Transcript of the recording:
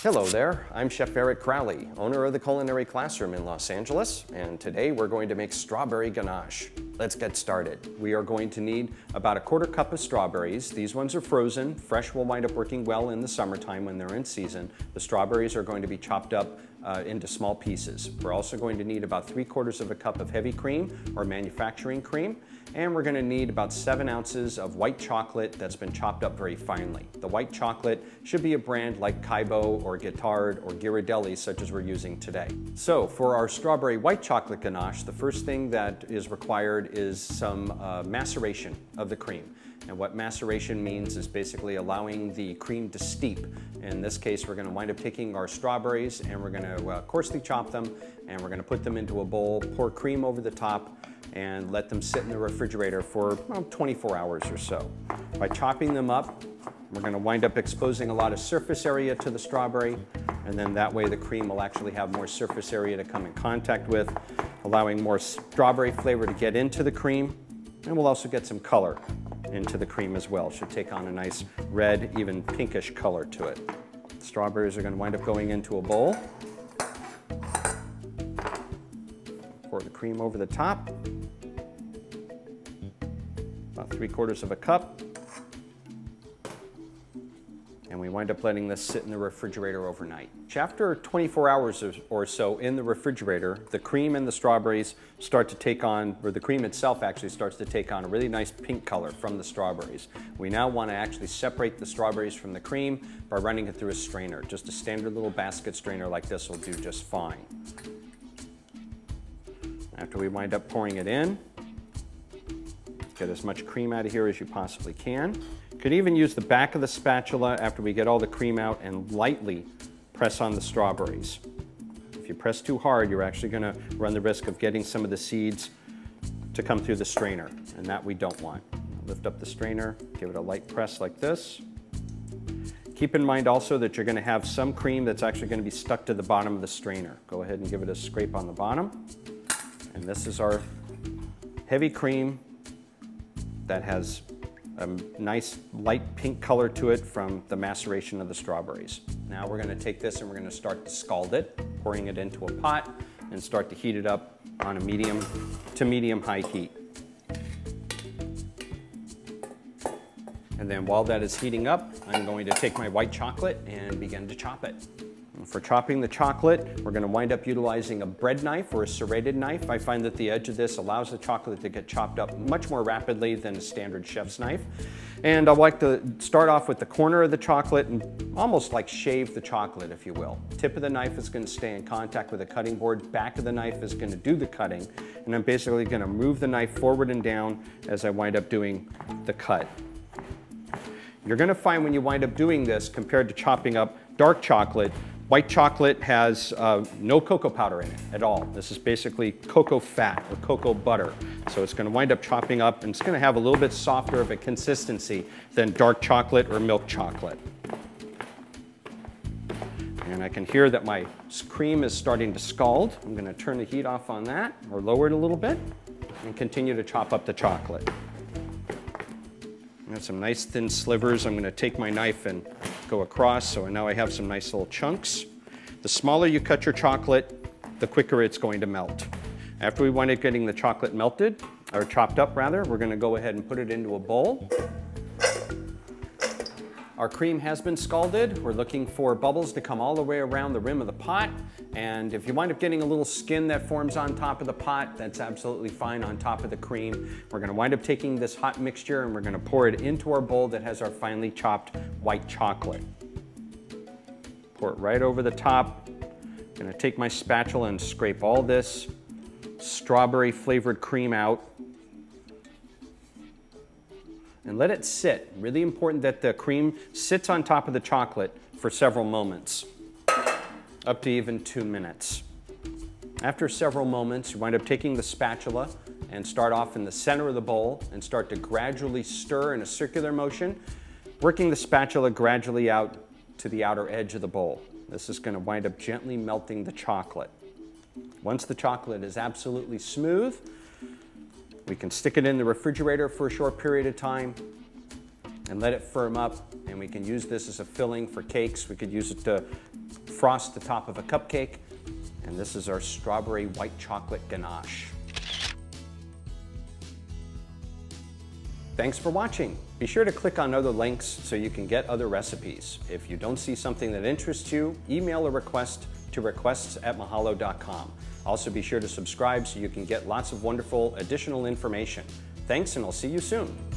Hello there, I'm Chef Eric Crowley, owner of the Culinary Classroom in Los Angeles, and today we're going to make strawberry ganache. Let's get started. We are going to need about a quarter cup of strawberries. These ones are frozen. Fresh will wind up working well in the summertime when they're in season. The strawberries are going to be chopped up into small pieces. We're also going to need about 3/4 of a cup of heavy cream or manufacturing cream. And we're going to need about 7 ounces of white chocolate that's been chopped up very finely. The white chocolate should be a brand like Kaibo or Guittard or Ghirardelli, such as we're using today. So for our strawberry white chocolate ganache, the first thing that is required is some maceration of the cream. And what maceration means is basically allowing the cream to steep. In this case, we're going to wind up taking our strawberries and we're going to coarsely chop them, and we're going to put them into a bowl, pour cream over the top, and let them sit in the refrigerator for 24 hours or so. By chopping them up, we're going to wind up exposing a lot of surface area to the strawberry, and then that way the cream will actually have more surface area to come in contact with, allowing more strawberry flavor to get into the cream, and we'll also get some color into the cream as well. Should take on a nice red, even pinkish color to it. The strawberries are going to wind up going into a bowl. Pour the cream over the top, about 3/4 of a cup, and we wind up letting this sit in the refrigerator overnight. After 24 hours or so in the refrigerator, the cream and the strawberries start to take on, or the cream itself actually starts to take on a really nice pink color from the strawberries. We now want to actually separate the strawberries from the cream by running it through a strainer. Just a standard little basket strainer like this will do just fine. After we wind up pouring it in, get as much cream out of here as you possibly can. You could even use the back of the spatula after we get all the cream out and lightly press on the strawberries. If you press too hard, you're actually going to run the risk of getting some of the seeds to come through the strainer, and that we don't want. Lift up the strainer, give it a light press like this. Keep in mind also that you're going to have some cream that's actually going to be stuck to the bottom of the strainer. Go ahead and give it a scrape on the bottom. And this is our heavy cream that has a nice light pink color to it from the maceration of the strawberries. Now we're going to take this and we're going to start to scald it, pouring it into a pot and start to heat it up on a medium to medium-high heat. And then while that is heating up, I'm going to take my white chocolate and begin to chop it. For chopping the chocolate, we're going to wind up utilizing a bread knife or a serrated knife. I find that the edge of this allows the chocolate to get chopped up much more rapidly than a standard chef's knife. And I like to start off with the corner of the chocolate and almost like shave the chocolate, if you will. Tip of the knife is going to stay in contact with the cutting board. Back of the knife is going to do the cutting. And I'm basically going to move the knife forward and down as I wind up doing the cut. You're going to find when you wind up doing this, compared to chopping up dark chocolate, white chocolate has no cocoa powder in it at all. This is basically cocoa fat or cocoa butter. So it's going to wind up chopping up, and it's going to have a little bit softer of a consistency than dark chocolate or milk chocolate. And I can hear that my cream is starting to scald. I'm going to turn the heat off on that, or lower it a little bit, and continue to chop up the chocolate. I have some nice thin slivers. I'm going to take my knife and go across, so now I have some nice little chunks. The smaller you cut your chocolate, the quicker it's going to melt. After we wind up getting the chocolate melted, or chopped up rather, we're going to go ahead and put it into a bowl. Our cream has been scalded. We're looking for bubbles to come all the way around the rim of the pot. And if you wind up getting a little skin that forms on top of the pot, that's absolutely fine on top of the cream. We're going to wind up taking this hot mixture and we're going to pour it into our bowl that has our finely chopped white chocolate. Pour it right over the top. I'm going to take my spatula and scrape all this strawberry flavored cream out. And let it sit. Really important that the cream sits on top of the chocolate for several moments, up to even 2 minutes. After several moments, you wind up taking the spatula and start off in the center of the bowl and start to gradually stir in a circular motion, working the spatula gradually out to the outer edge of the bowl. This is going to wind up gently melting the chocolate. Once the chocolate is absolutely smooth, we can stick it in the refrigerator for a short period of time and let it firm up, and we can use this as a filling for cakes. We could use it to frost the top of a cupcake. And this is our strawberry white chocolate ganache. Thanks for watching. Be sure to click on other links so you can get other recipes. If you don't see something that interests you, email a request to requests@mahalo.com. Also be sure to subscribe so you can get lots of wonderful additional information. Thanks, and I'll see you soon.